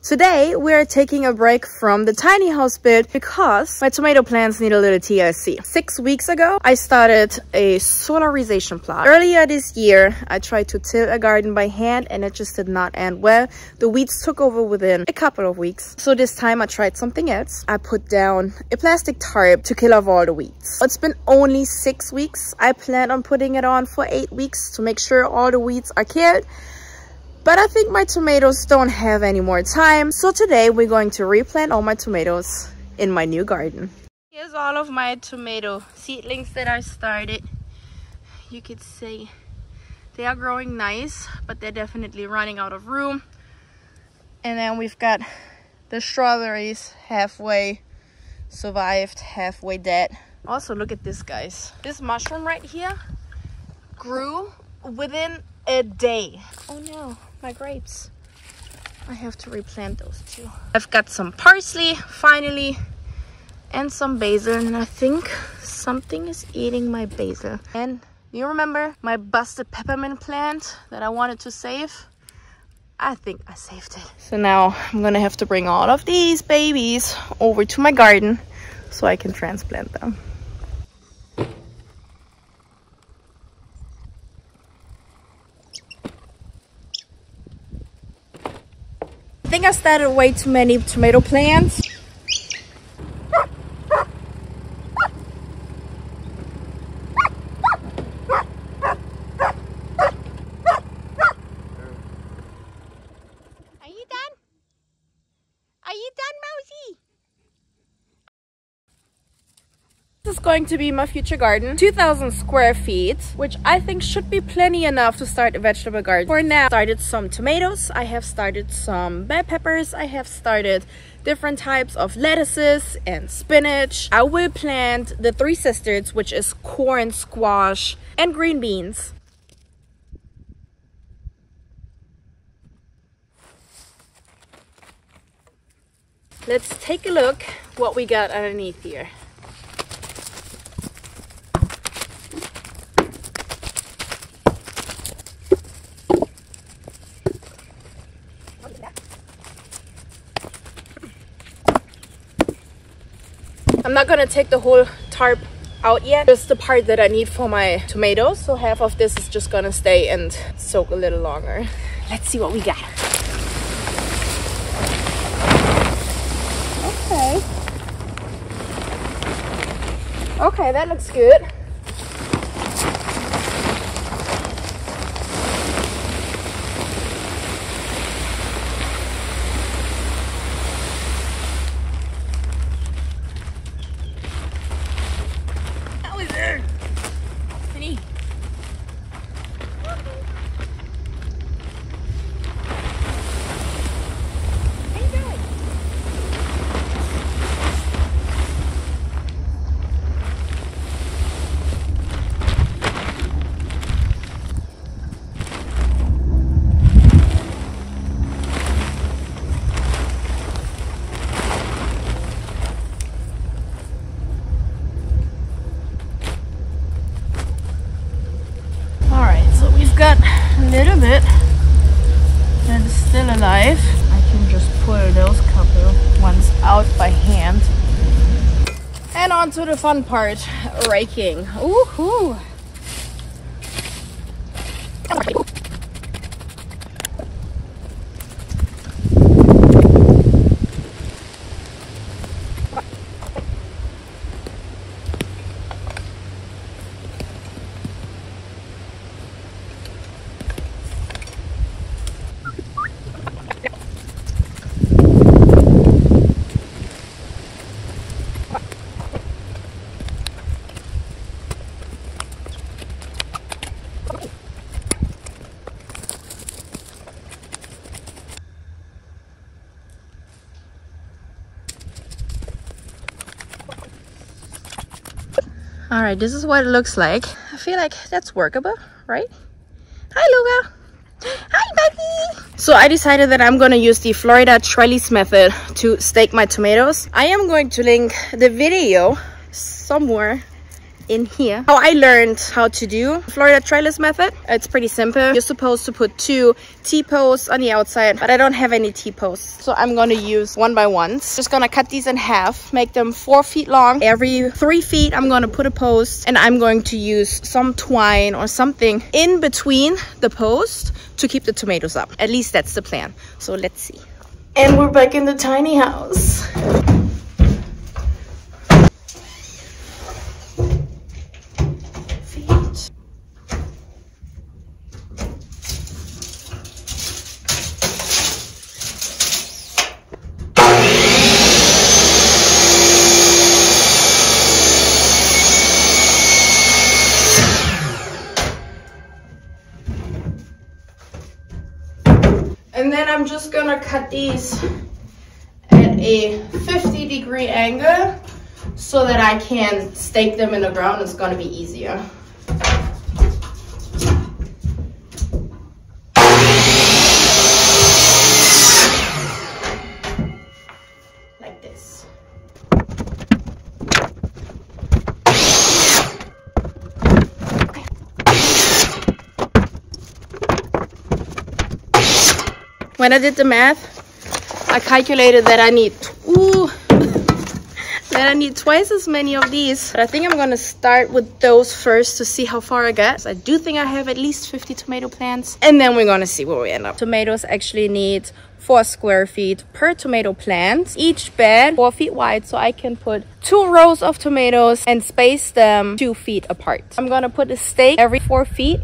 Today we're taking a break from the tiny house bit because my tomato plants need a little TLC. 6 weeks ago I started a solarization plot. Earlier this year I tried to till a garden by hand and it just did not end well. The weeds took over within a couple of weeks. So this time I tried something else. I put down a plastic tarp to kill off all the weeds. It's been only 6 weeks. I plan on putting it on for 8 weeks to make sure all the weeds are killed. But I think my tomatoes don't have any more time. So today we're going to replant all my tomatoes in my new garden. Here's all of my tomato seedlings that I started. You could see they are growing nice, but they're definitely running out of room. And then we've got the strawberries, halfway survived, halfway dead. Also, look at this, guys. This mushroom right here grew within a day. Oh no, my grapes. I have to replant those too. I've got some parsley finally and some basil, and I think something is eating my basil. And you remember my busted peppermint plant that I wanted to save? I think I saved it. So now I'm gonna have to bring all of these babies over to my garden so I can transplant them. I think I started way too many tomato plants. This is going to be my future garden. 2,000 square feet, which I think should be plenty enough to start a vegetable garden. For now, I started some tomatoes, I have started some bell peppers, I have started different types of lettuces and spinach. I will plant the three sisters, which is corn, squash, and green beans. Let's take a look what we got underneath here. I'm not gonna take the whole tarp out yet, just the part that I need for my tomatoes. So half of this is just gonna stay and soak a little longer. Let's see what we got. Okay, that looks good. Got a little bit that is still alive. I can just pull those couple ones out by hand. And on to the fun part, raking. Woohoo! All right, this is what it looks like. I feel like that's workable, right? Hi, Luga. Hi, Becky. So I decided that I'm gonna use the Florida trellis method to stake my tomatoes. I am going to link the video somewhere in here how I learned how to do Florida trellis method. It's pretty simple. You're supposed to put 2 T-posts on the outside, but I don't have any T-posts, so I'm gonna use 1x1s. Just gonna cut these in half, make them 4 feet long. Every 3 feet I'm gonna put a post, and I'm going to use some twine or something in between the post to keep the tomatoes up. At least that's the plan. So let's see. And we're back in the tiny house. And then I'm just gonna cut these at a 50-degree angle so that I can stake them in the ground. It's gonna be easier. Like this. When I did the math, I calculated that I need twice as many of these. But I think I'm gonna start with those first to see how far I get. So I do think I have at least 50 tomato plants, and then we're gonna see where we end up. Tomatoes actually need 4 square feet per tomato plant. Each bed 4 feet wide, so I can put 2 rows of tomatoes and space them 2 feet apart. I'm gonna put a stake every 4 feet.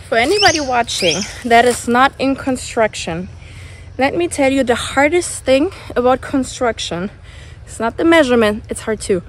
For anybody watching that is not in construction, let me tell you, the hardest thing about construction, it's not the measurement, it's hard too.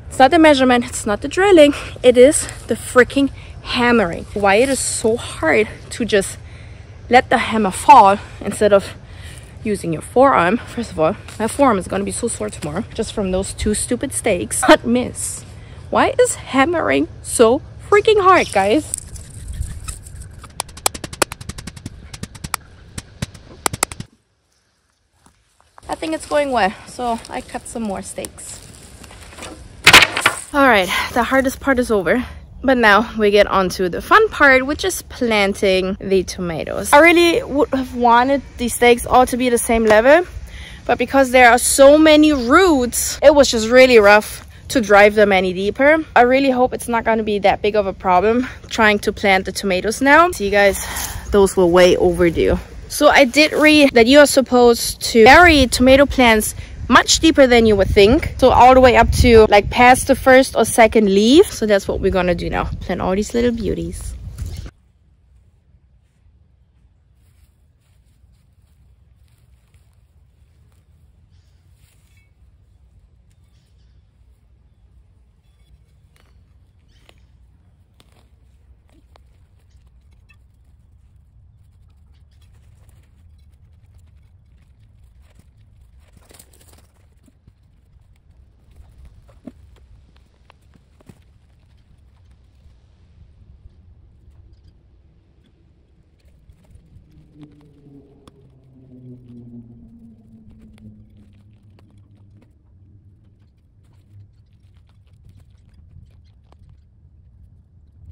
It's not the measurement, it's not the drilling, it is the freaking hammering. Why it is so hard to just let the hammer fall instead of using your forearm. First of all, my forearm is gonna be so sore tomorrow just from those 2 stupid stakes. Not miss. Why is hammering so freaking hard, guys? I think it's going well, so I cut some more stakes. All right, the hardest part is over, but now we get on to the fun part, which is planting the tomatoes. I really would have wanted these stakes all to be the same level, but because there are so many roots, it was just really rough to drive them any deeper. I really hope it's not going to be that big of a problem trying to plant the tomatoes now. See, guys, those were way overdue. So I did read that you are supposed to bury tomato plants much deeper than you would think. So all the way up to like past the first or second leaf. So that's what we're gonna do now. Plant all these little beauties.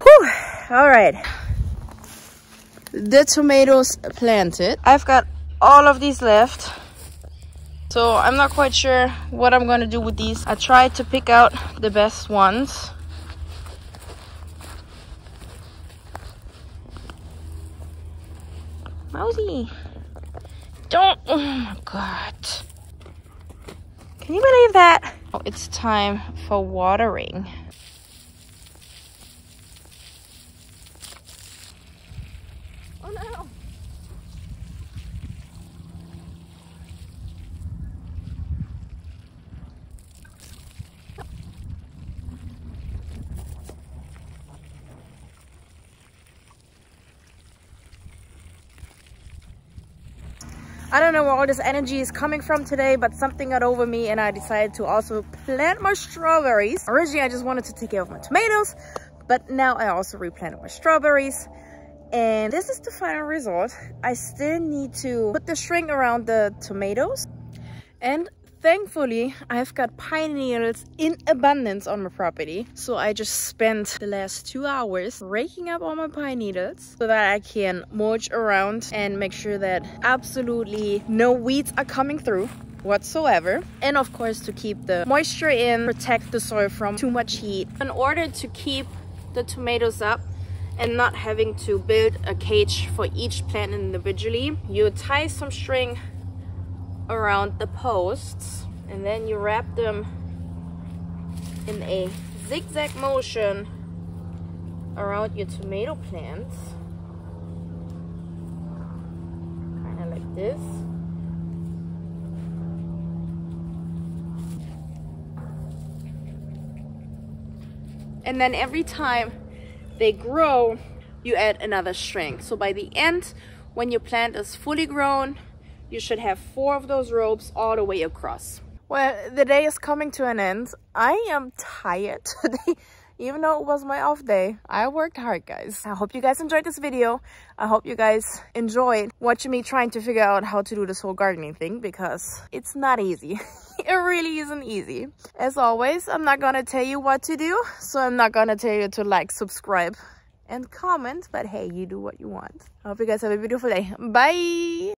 Whew. All right, the tomatoes planted. I've got all of these left, so I'm not quite sure what I'm gonna do with these. I tried to pick out the best ones. Mousy, don't, oh my god, can you believe that? Oh, it's time for watering. Oh no. I don't know where all this energy is coming from today, but something got over me and I decided to also plant my strawberries. Originally, I just wanted to take care of my tomatoes, but now I also replanted my strawberries. And this is the final result. I still need to put the string around the tomatoes. And thankfully, I've got pine needles in abundance on my property. So I just spent the last 2 hours raking up all my pine needles so that I can mulch around and make sure that absolutely no weeds are coming through whatsoever. And of course, to keep the moisture in, protect the soil from too much heat. In order to keep the tomatoes up and not having to build a cage for each plant individually, you tie some string around the posts and then you wrap them in a zigzag motion around your tomato plants, kind of like this. And then every time they grow, you add another string. So by the end, when your plant is fully grown, you should have 4 of those ropes all the way across. Well, the day is coming to an end. I am tired today, even though it was my off day. I worked hard, guys. I hope you guys enjoyed this video. I hope you guys enjoyed watching me trying to figure out how to do this whole gardening thing, because it's not easy. It really isn't easy. As always, I'm not gonna tell you what to do, so I'm not gonna tell you to like, subscribe, and comment, but hey, you do what you want. I hope you guys have a beautiful day. Bye!